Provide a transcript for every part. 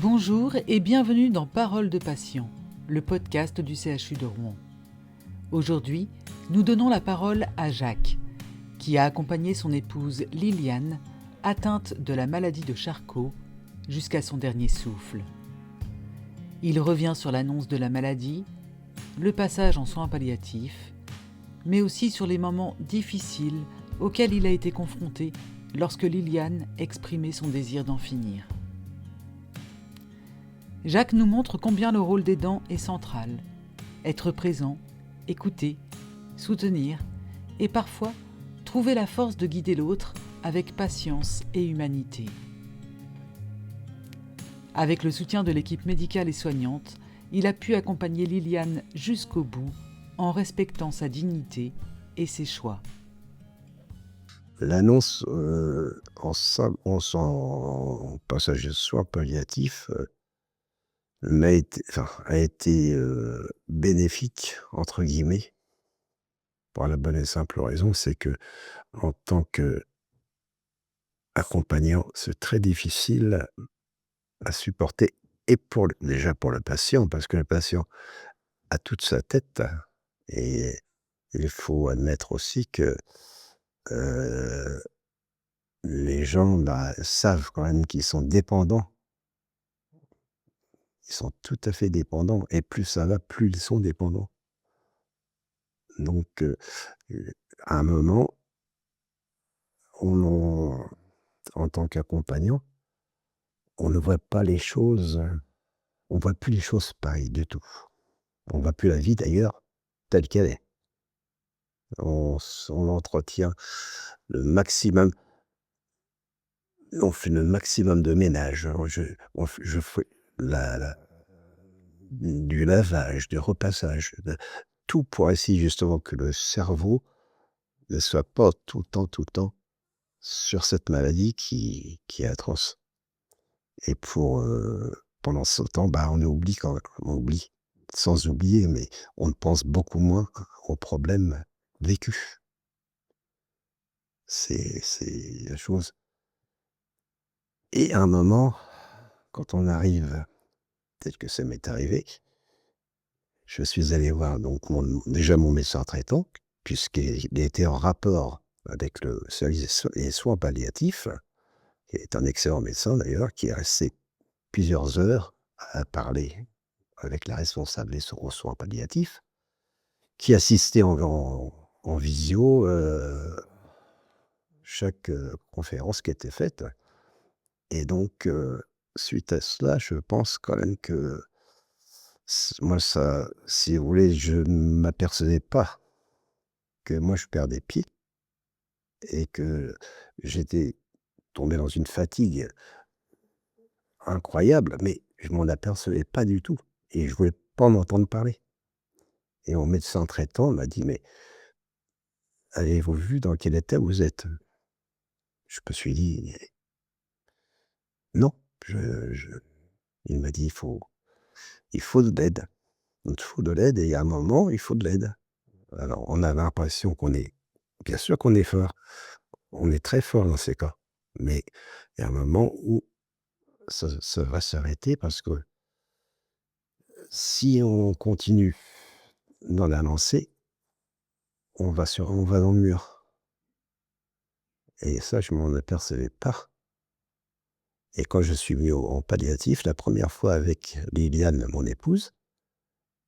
Bonjour et bienvenue dans Parole de Patient, le podcast du CHU de Rouen. Aujourd'hui, nous donnons la parole à Jacques, qui a accompagné son épouse Liliane, atteinte de la maladie de Charcot, jusqu'à son dernier souffle. Il revient sur l'annonce de la maladie, le passage en soins palliatifs, mais aussi sur les moments difficiles auxquels il a été confronté lorsque Liliane exprimait son désir d'en finir. Jacques nous montre combien le rôle d'aidant est central. Être présent, écouter, soutenir et parfois trouver la force de guider l'autre avec patience et humanité. Avec le soutien de l'équipe médicale et soignante, il a pu accompagner Liliane jusqu'au bout en respectant sa dignité et ses choix. L'annonce en passage de soins palliatifs a été bénéfique, entre guillemets, pour la bonne et simple raison, c'est que en tant qu'accompagnant, c'est très difficile à supporter et déjà pour le patient, parce que le patient a toute sa tête et il faut admettre aussi que euh, les gens savent quand même qu'ils sont dépendants. Ils sont tout à fait dépendants et plus ça va, plus ils sont dépendants. Donc, à un moment, on en tant qu'accompagnant, on ne voit pas les choses, on voit plus les choses pareilles du tout. On voit plus la vie d'ailleurs telle qu'elle est. On entretient le maximum, on fait le maximum de ménage. Je fais la du lavage, du repassage, de tout pour essayer justement que le cerveau ne soit pas tout le temps sur cette maladie qui est atroce. Et pendant ce temps, on oublie on oublie, sans oublier, mais on pense beaucoup moins aux problèmes vécus. C'est la chose. Et à un moment, quand on arrive, peut-être que ça m'est arrivé, je suis allé voir donc déjà mon médecin traitant, puisqu'il était en rapport avec le service des soins palliatifs, qui est un excellent médecin d'ailleurs, qui est resté plusieurs heures à parler avec la responsable des soins palliatifs, qui assistait en visio, chaque conférence qui était faite. Et donc, suite à cela, je pense quand même que moi, ça, si vous voulez, je ne m'apercevais pas que moi je perdais pied et que j'étais tombé dans une fatigue incroyable, mais je m'en apercevais pas du tout et je voulais pas en entendre parler. Et mon médecin traitant m'a dit: «Mais avez-vous vu dans quel état vous êtes?» Je me suis dit: «Non». Je Il m'a dit: Il faut de l'aide. Il te faut de l'aide et à un moment, il faut de l'aide». Alors on a l'impression bien sûr qu'on est fort, on est très fort dans ces cas, mais il y a un moment où ça va s'arrêter parce que si on continue dans la lancée, on va dans le mur et ça, je m'en apercevais pas. Et quand je suis mis en palliatif, la première fois avec Liliane, mon épouse,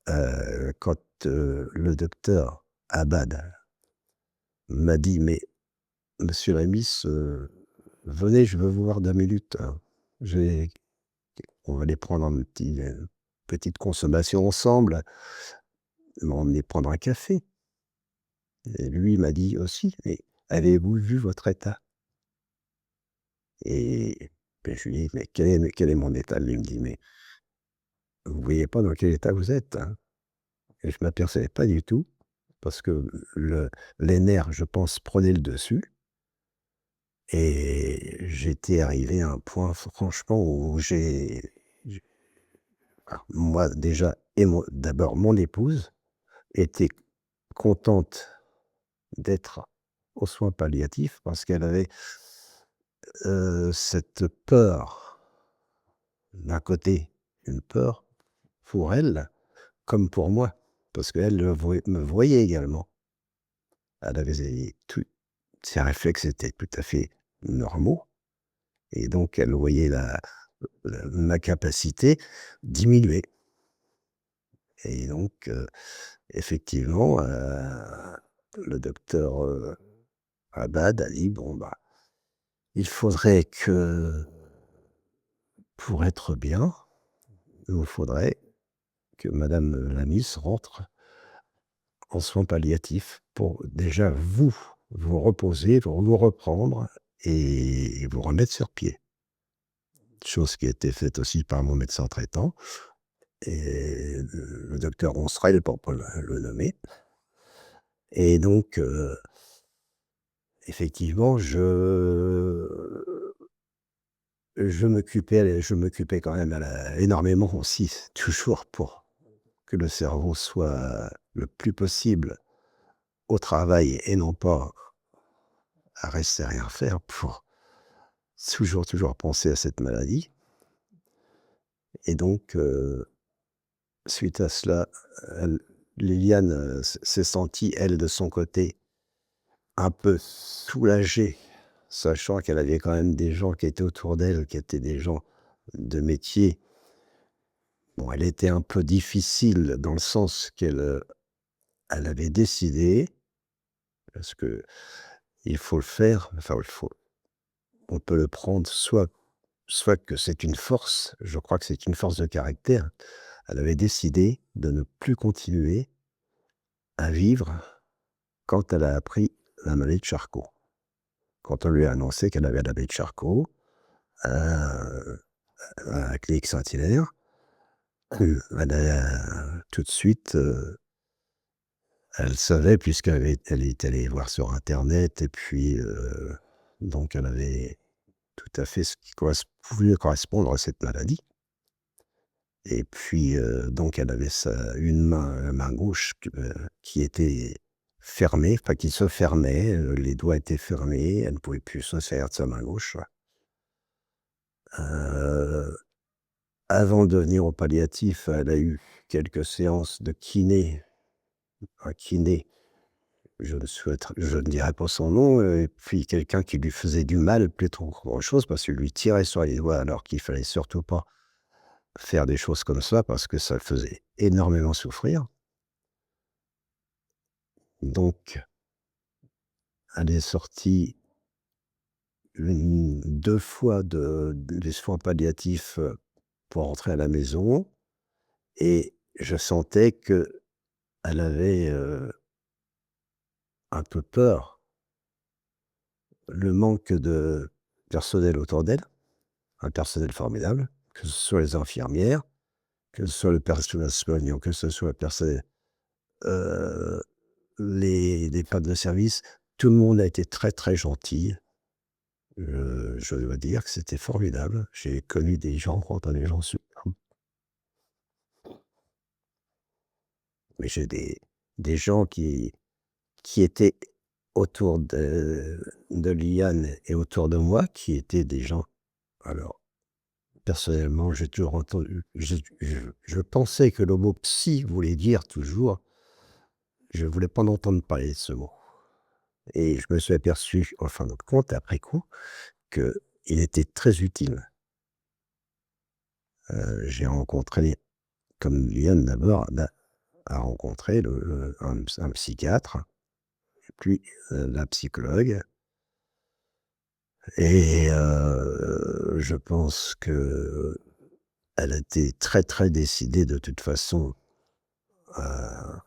quand, le docteur Abad m'a dit: «Mais monsieur Rémis, venez, je veux vous voir 2 minutes, hein. J'ai On va aller prendre petite consommation ensemble». Il m'a emmené prendre un café et lui m'a dit aussi: «Mais avez-vous vu votre état?» Et je lui dis: «Mais quel est mon état?» Lui me dit: «Mais vous voyez pas dans quel état vous êtes, hein?» Et je m'apercevais pas du tout parce que les nerfs, je pense, prenaient le dessus et j'étais arrivé à un point franchement où j'ai alors moi déjà et d'abord mon épouse était contente d'être aux soins palliatifs parce qu'elle avait, cette peur d'un côté, une peur pour elle, comme pour moi, parce qu'elle me voyait également. Elle avait tous ses réflexes étaient tout à fait normaux et donc elle voyait ma capacité diminuer et donc effectivement, le docteur, Abad a dit: «Bon, bah, il faudrait que pour être bien, il vous faudrait que madame, la miss rentre en soins palliatifs pour déjà vous reposer, pour vous reprendre et vous remettre sur pied». Chose qui a été faite aussi par mon médecin traitant et le docteur Ronstrel pour pas le nommer et donc effectivement je m'occupais quand même énormément aussi, toujours pour que le cerveau soit le plus possible au travail et non pas à rester à rien faire pour toujours penser à cette maladie et donc suite à cela, elle Liliane, s'est sentie, elle, de son côté, un peu soulagée, sachant qu'elle avait quand même des gens qui étaient autour d'elle, qui étaient des gens de métier. Bon, elle était un peu difficile dans le sens elle avait décidé, parce qu'il faut le faire, enfin on peut le prendre soit que c'est une force, je crois que c'est une force de caractère. Elle avait décidé de ne plus continuer à vivre quand elle a appris la maladie de Charcot. Quand on lui a annoncé qu'elle avait la maladie de Charcot, heu, à la clinique Saint-Hilaire, elle a tout de suite, elle savait elle est allée voir sur internet et puis, donc elle avait tout à fait ce qui pouvait correspondre à cette maladie et puis, donc elle avait une main, la main gauche qui était fermée, enfin qui se fermait, les doigts étaient fermés, elle ne pouvait plus se servir de sa main gauche. Heu, Avant de venir aux palliatifs, elle a eu quelques séances de kiné, un kiné, je ne dirai pas son nom, et puis quelqu'un qui lui faisait du mal plutôt qu'autre chose parce qu'il lui tirait sur les doigts alors qu'il fallait surtout pas faire des choses comme ça parce que ça le faisait énormément souffrir. Donc elle est sortie 2 fois des soins palliatifs, pour rentrer à la maison et je sentais qu'elle avait, un peu peur. Le manque de personnel autour d'elle, un personnel formidable, que ce soit les infirmières, que ce soit le personnel soignant, que ce soit le personnel, heu, les femmes de service, tout le monde a été très, très gentil. Je dois dire que c'était formidable. J'ai connu des gens, rencontré des gens super, mais j'ai des gens qui étaient autour de Liane et autour de moi, qui étaient des gens alors personnellement, j'ai toujours entendu je pensais que le mot «psy» voulait dire toujours je voulais pas en entendre parler de ce mot et je me suis aperçu, en fin de compte, après coup, qu'il était très utile. J'ai rencontré, comme Liane d'abord a rencontré un psychiatre et puis, la psychologue et je pense qu'elle était très, très décidée de toute façon à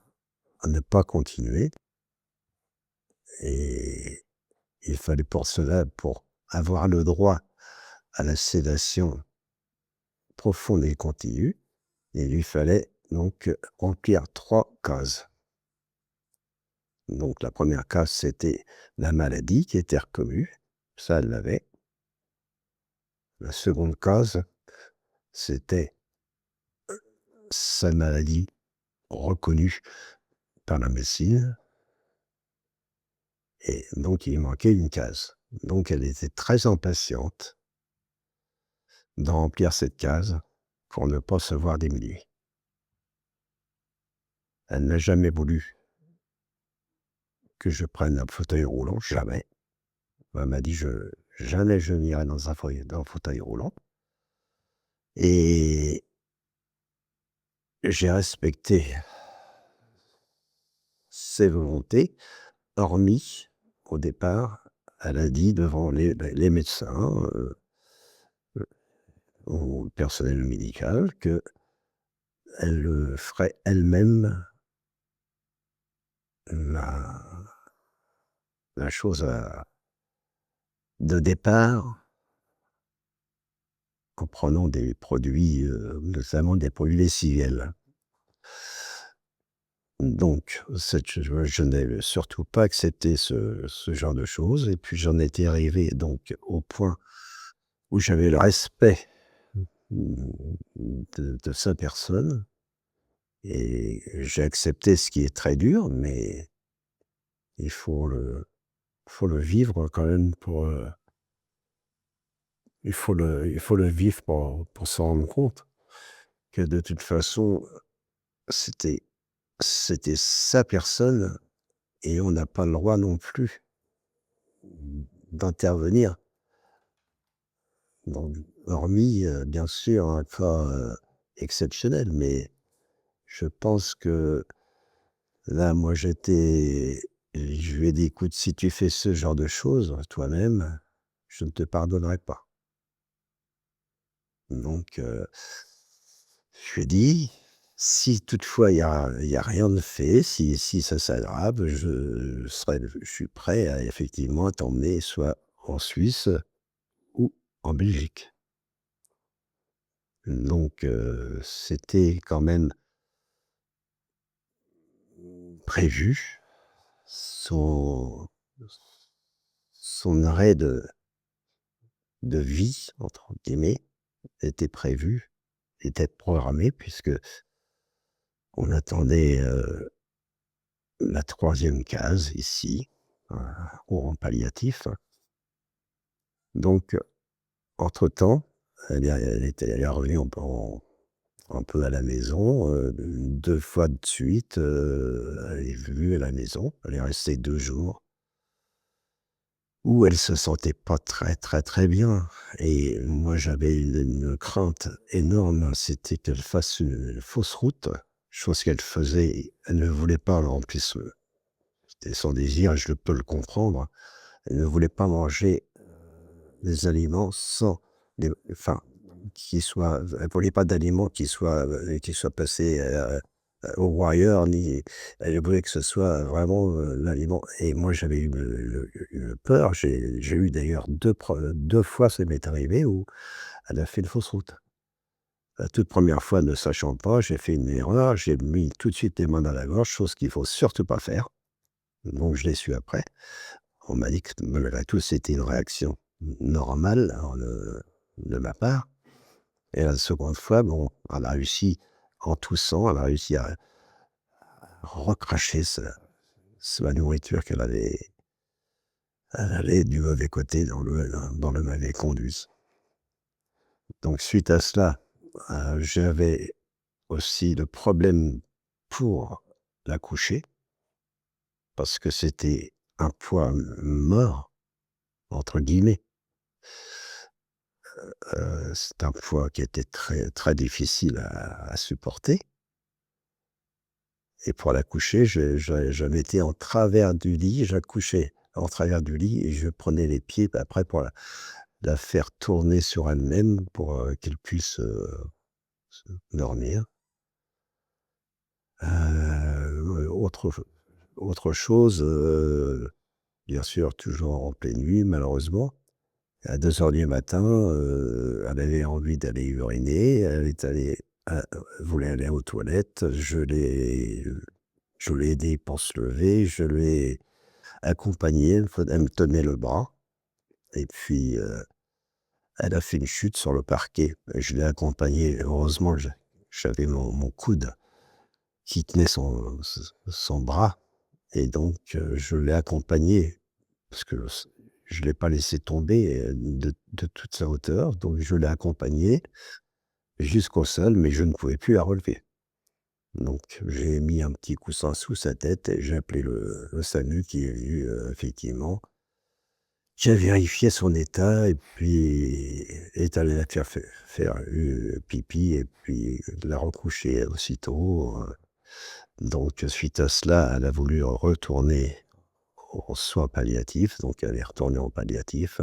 ne pas continuer. Et il fallait pour cela, pour avoir le droit à la sédation profonde et continue, il lui fallait donc remplir 3 cases. Donc la première case, c'était la maladie qui était reconnue, ça elle l'avait. La seconde case, c'était sa maladie reconnue par la médecine et donc il manquait une case. Donc elle était très impatiente de remplir cette case pour ne pas se voir diminuer. Elle n'a jamais voulu que je prenne un fauteuil roulant, jamais. Elle m'a dit: Jamais je n'irai dans un fauteuil roulant» et j'ai respecté ses volontés, hormis, au départ, elle a dit devant les médecins, ou le personnel médical qu'elle, ferait elle-même la chose, de départ, en prenant des produits, notamment des produits lessiviels. Donc je n'ai surtout pas accepté ce genre de choses et puis j'en étais arrivé donc au point où j'avais le respect, de sa personne et j'ai accepté ce qui est très dur, mais il faut le vivre quand même il faut le vivre pour s'en rendre compte que de toute façon, c'était sa personne et on n'a pas le droit non plus d'intervenir dans hormis, bien sûr, un cas, exceptionnel. Mais je pense que là, moi, je lui ai dit: «Écoute, si tu fais ce genre de choses toi-même, je ne te pardonnerai pas». Donc je lui ai dit: «Si toutefois il y a rien de fait, si ça s'aggrave, je suis prêt à effectivement t'emmener soit en Suisse ou en Belgique». Donc c'était quand même prévu. Son arrêt de «vie» entre guillemets était prévu, était programmé puisque on attendait, la troisième case ici, au rang palliatif. Donc entre-temps, elle est revenue un peu à la maison, 2 fois de suite, elle est venue à la maison. Elle est restée 2 jours où elle se sentait pas très, très, très bien et moi j'avais une crainte énorme, c'était qu'elle fasse une fausse route, chose qu'elle faisait. Elle ne voulait pas, alors en plus, c'était son désir et je peux le comprendre. Elle ne voulait pas manger des aliments sans les enfin, qui soient elle voulait pas d'aliments qui soient passés, au broyeur ni elle voulait que ce soit vraiment, l'aliment et moi j'avais eu une peur, j'ai eu d'ailleurs 2 fois ça m'est arrivé où elle a fait une fausse route. La toute première fois, ne sachant pas, j'ai fait une erreur, j'ai mis tout de suite les mains dans la gorge, chose qu'il faut surtout pas faire, donc je l'ai su après. On m'a dit que malgré tout, c'était une réaction normale, alors de ma part et la seconde fois, bon, elle a réussi, en toussant, elle a réussi à recracher la nourriture elle avait du mauvais côté dans le mauvais conduit. Donc suite à cela, j'avais aussi le problème pour la coucher, parce que c'était un poids «mort» entre guillemets. C'est un poids qui était très, très difficile à supporter et pour la coucher, je mettais en travers du lit, j'accouchais en travers du lit et je prenais les pieds après pour la faire tourner sur elle-même pour, qu'elle puisse, se dormir. Autre chose, bien sûr toujours en pleine nuit malheureusement. À 2 heures du matin, elle avait envie d'aller uriner, elle est allée, voulait aller aux toilettes, je l'ai aidée pour se lever, je l'ai accompagnée, elle me tenait le bras et puis, elle a fait une chute sur le parquet et je l'ai accompagnée. Heureusement, j'avais mon coude qui tenait son bras et donc, je l'ai accompagnée parce que je l'ai pas laissé tomber, de toute sa hauteur, donc je l'ai accompagnée jusqu'au sol, mais je ne pouvais plus la relever. Donc j'ai mis un petit coussin sous sa tête et j'ai appelé le SAMU qui est venu, effectivement, qui a vérifié son état et puis est allé la faire, pipi et puis l'a recouchée aussitôt, donc suite à cela, elle a voulu retourner en soins palliatifs, donc elle est retournée en palliatif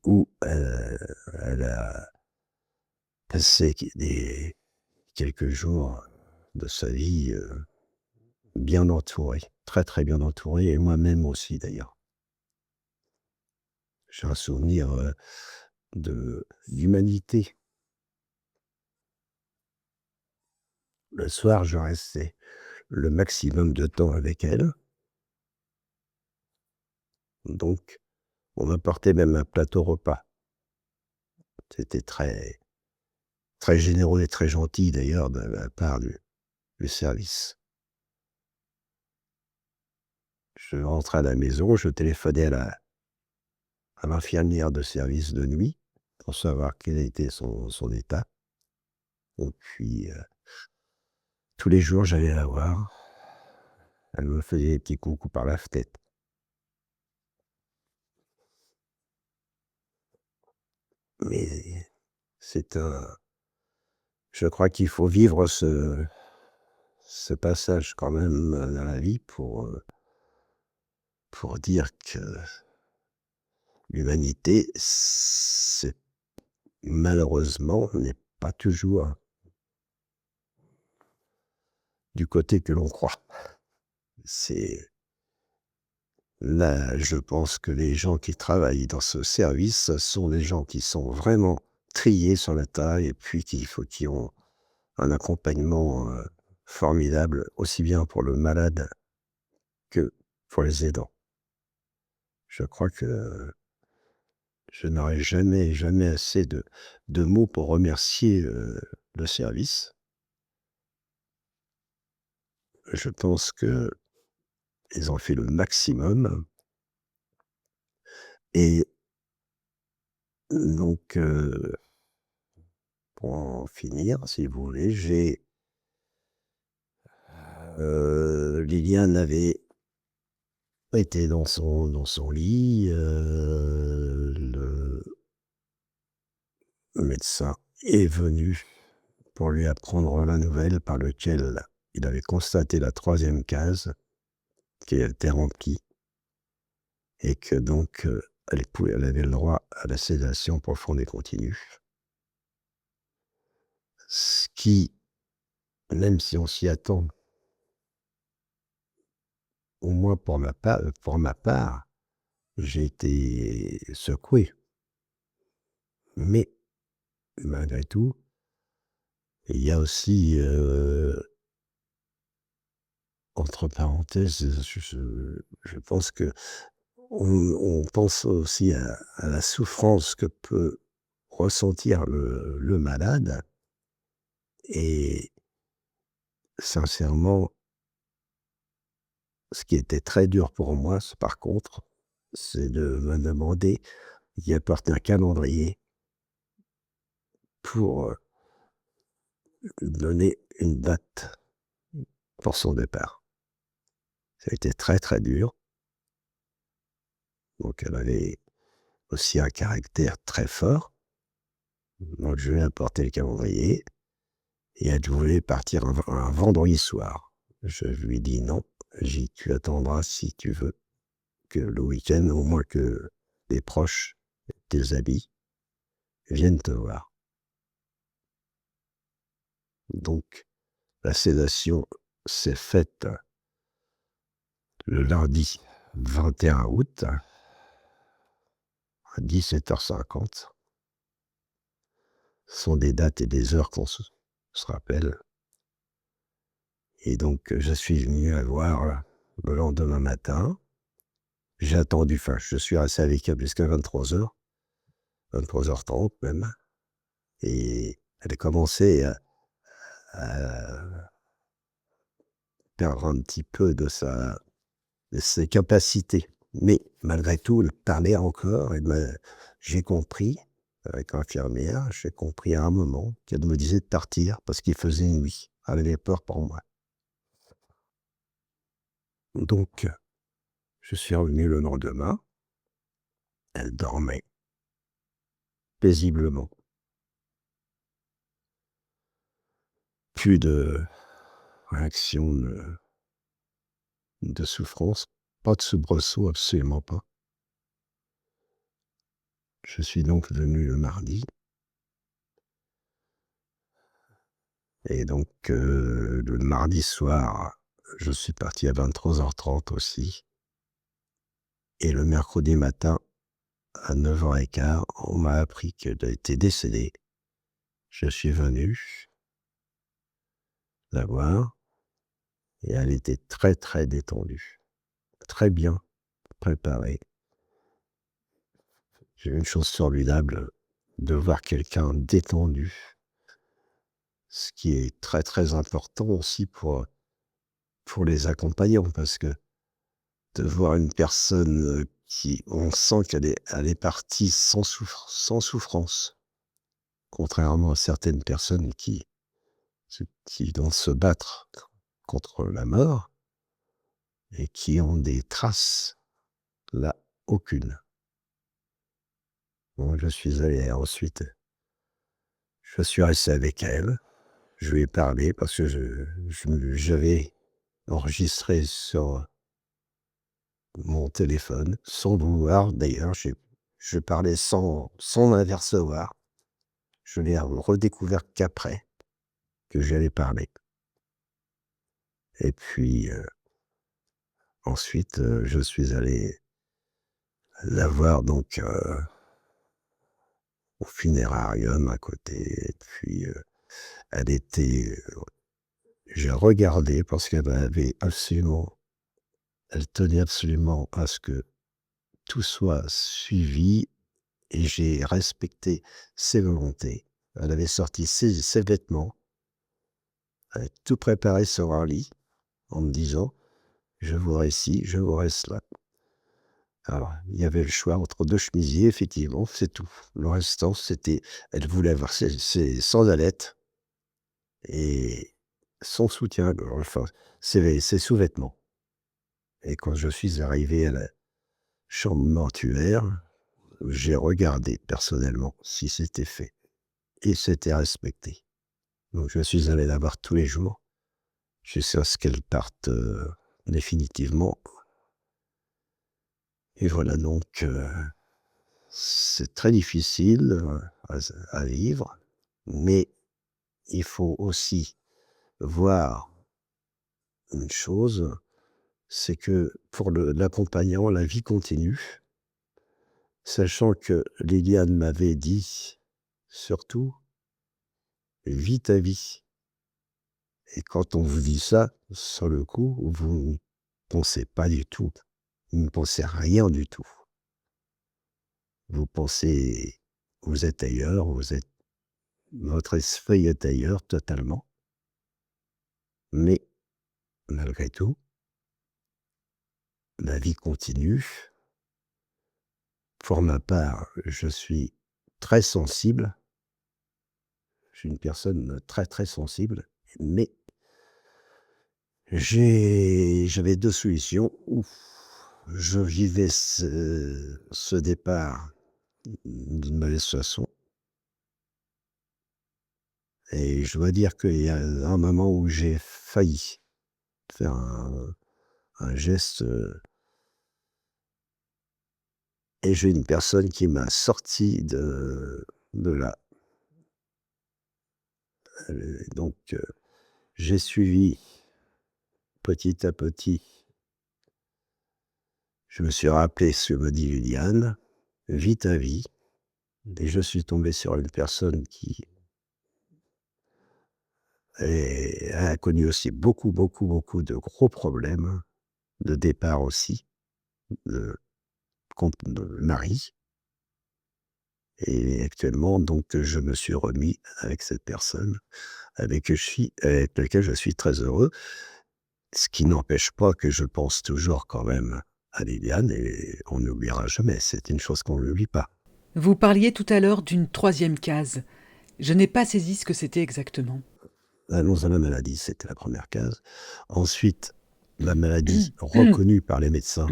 où, elle a passé quelques jours de sa vie, bien entourée, très, très bien entourée et moi-même aussi d'ailleurs. J'ai un souvenir, d'humanité. Le soir, je restais le maximum de temps avec elle, donc on m'apportait même un plateau repas. C'était très, très généreux et très gentil d'ailleurs de la part du service. Je rentrais à la maison, je téléphonais à l'infirmière de service de nuit pour savoir quel était son état et puis, tous les jours j'allais la voir. Elle me faisait des petits coucous par la fenêtre. Mais c'est un je crois qu'il faut vivre ce passage quand même, dans la vie pour dire que l'humanité, c'est malheureusement, n'est pas toujours du côté que l'on croit. C'est là, je pense que les gens qui travaillent dans ce service sont des gens qui sont vraiment triés sur la taille et puis qui ont un accompagnement, formidable, aussi bien pour le malade que pour les aidants. Je crois que je n'aurai jamais, jamais assez de mots pour remercier, le service. Je pense qu'ils ont fait le maximum et donc, pour en finir, si vous voulez, Liliane avait été dans son lit, le médecin est venu pour lui apprendre la nouvelle par lequel il avait constaté la troisième case qui était remplie et que donc, elle avait le droit à la sédation profonde et continue. Ce qui, même si on s'y attend, au moins pour ma part, j'ai été secoué. Mais malgré tout, il y a aussi, entre parenthèses, je pense qu'on on pense aussi à la souffrance que peut ressentir le malade et sincèrement, ce qui était très dur pour moi, par contre, c'est de me demander d'y apporter un calendrier pour, lui donner une date pour son départ. Ça a été très, très dur. Donc elle avait aussi un caractère très fort. Donc je lui ai apporté le calendrier et elle voulait partir un vendredi soir. Je lui ai dit: «Non», j'ai dit: «Tu attendras si tu veux que le week-end, au moins que tes proches, tes amis viennent te voir». Donc la sédation s'est faite le lundi 21 août à 17h50. Ce sont des dates et des heures qu'on se rappelle et donc je suis venu la voir le lendemain matin. J'ai attendu, enfin je suis resté avec elle jusqu'à 23h, 23h30 même et elle a commencé à perdre un petit peu de ses capacités Mais malgré tout, elle parlait encore et j'ai compris, avec l'infirmière, j'ai compris à un moment qu'elle me disait de partir parce qu'il faisait nuit. Elle avait peur pour moi. Donc, je suis revenu le lendemain, elle dormait paisiblement. Plus de réaction de souffrance, pas de soubresaut, absolument pas. Je suis donc venu le mardi et donc le mardi soir, je suis parti à 23h30 aussi et le mercredi matin à 9h15, on m'a appris qu'elle était décédée. Je suis venu la voir et elle était très, très détendue, très bien préparée. J'ai une chose formidable de voir quelqu'un détendu, ce qui est très, très important aussi pour les accompagnants parce que de voir une personne, qui on sent qu'elle est partie sans souffrance, contrairement à certaines personnes qui vont se battre contre la mort et qui ont des traces. Là, aucune. Bon, je suis allé ensuite, je suis resté avec elle, je lui ai parlé parce que j'avais enregistré sur mon téléphone, sans le vouloir d'ailleurs, je parlais sans l'apercevoir. Je l'ai redécouvert qu'après, que j'allais parler et puis, ensuite, je suis allé la voir donc, au funérarium à côté et puis, elle était, j'ai regardé parce elle tenait absolument à ce que tout soit suivi et j'ai respecté ses volontés. Elle avait sorti ses vêtements, elle avait tout préparé sur un lit en me disant: «Je vous reste ici, je vous reste là». Alors, il y avait le choix entre 2 chemisiers, effectivement, c'est tout. Le restant, c'était elle voulait avoir ses sandalettes et son soutien-gorge, enfin, ses sous-vêtements et quand je suis arrivé à la chambre mortuaire, j'ai regardé personnellement si c'était fait et c'était respecté. Donc je suis allé la voir tous les jours jusqu'à ce qu'elle parte, définitivement et voilà donc, c'est très difficile, à vivre, mais il faut aussi voir une chose, c'est que pour l'accompagnant, la vie continue, sachant que Liliane m'avait dit surtout: «Vis ta vie» et quand on vous dit ça, sur le coup, vous ne pensez pas du tout, vous ne pensez à rien du tout. Vous pensez vous êtes ailleurs, votre esprit est ailleurs totalement, mais malgré tout, la vie continue. Pour ma part, je suis très sensible. Je suis une personne très, très sensible, mais j'avais 2 solutions. Ou je vivais ce départ d'une mauvaise façon et je dois dire qu'il y a un moment où j'ai failli faire un geste, et j'ai une personne qui m'a sorti de là. Donc j'ai suivi petit à petit. Je me suis rappelé ce que me dit Liliane: «Vis ta vie» et je suis tombé sur une personne qui a connu aussi beaucoup, beaucoup, beaucoup de gros problèmes, de départ aussi, de de mari et actuellement donc je me suis remis avec cette personne avec laquelle je suis très heureux. Ce qui n'empêche pas que je pense toujours quand même à Liliane et on n'oubliera jamais. C'est une chose qu'on n'oublie pas. Vous parliez tout à l'heure d'une troisième case. Je n'ai pas saisi ce que c'était exactement. L'annonce de la maladie, c'était la première case. Ensuite, la maladie reconnue par les médecins.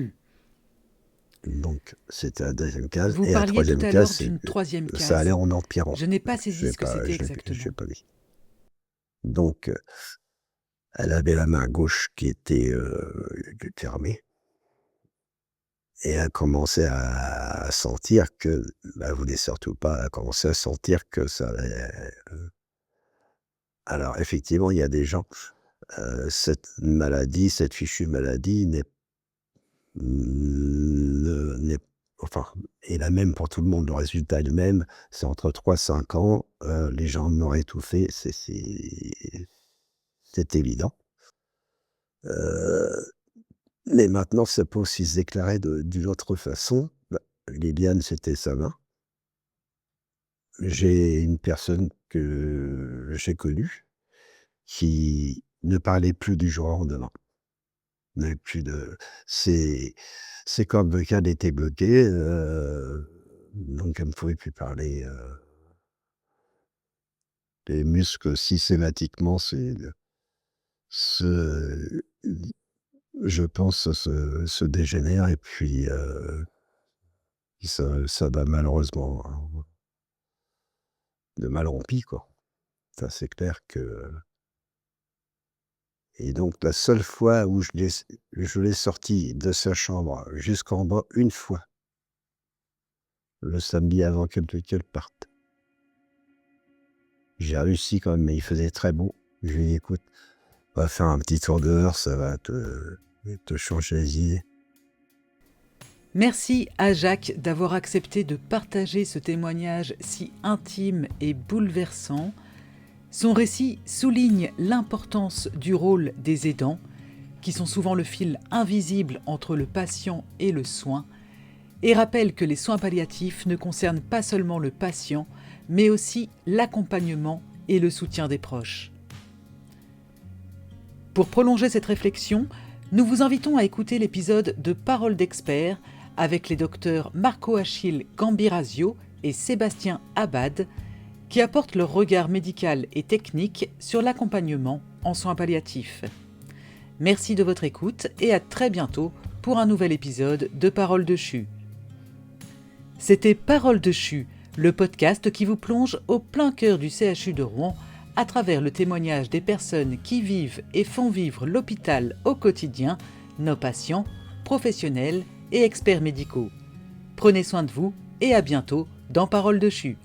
Donc, c'était la deuxième case. Vous Et la parliez troisième tout à l'heure case, d'une troisième case. ça allait en empirant. Je n'ai pas saisi ce que c'était exactement. Je n'ai pas dit. Donc, elle avait la main gauche qui était fermée. Et elle commençait à sentir que, elle voulait surtout pas, elle commençait à sentir que ça allait. Alors, effectivement, il y a des gens, cette maladie, cette fichue maladie n'est enfin, est la même pour tout le monde. Le résultat est le même. C'est entre 3-5 ans, les gens meurent étouffés, c'est évident. Mais maintenant, ça peut aussi se déclarer d'une autre façon. Liliane, c'était sa main. J'ai une personne que j'ai connue qui ne parlait plus du jour au lendemain. N'avait plus de ses cordes vocales étaient bloquées, donc elle ne pouvait plus parler, les muscles systématiquement se je pense se dégénèrent et puis, ça va malheureusement de mal en pis, quoi. Ça, c'est clair que et donc la seule fois où je l'ai sorti de sa chambre jusqu'en bas, une fois, le samedi avant qu'elle parte. J'ai réussi quand même, mais il faisait très beau. Je lui ai dit: «Écoute, on va faire un petit tour dehors, ça va te changer les idées». Merci à Jacques d'avoir accepté de partager ce témoignage si intime et bouleversant. Son récit souligne l'importance du rôle des aidants, qui sont souvent le fil invisible entre le patient et le soin, et rappelle que les soins palliatifs ne concernent pas seulement le patient, mais aussi l'accompagnement et le soutien des proches. Pour prolonger cette réflexion, nous vous invitons à écouter l'épisode de Paroles d'experts avec les docteurs Marco Achille Gambirasio et Sébastien Abad, qui apportent leur regard médical et technique sur l'accompagnement en soins palliatifs. Merci de votre écoute et à très bientôt pour un nouvel épisode de Paroles de CHU. C'était Paroles de CHU, le podcast qui vous plonge au plein cœur du CHU de Rouen à travers le témoignage des personnes qui vivent et font vivre l'hôpital au quotidien, nos patients, professionnels et experts médicaux. Prenez soin de vous et à bientôt dans Paroles de CHU.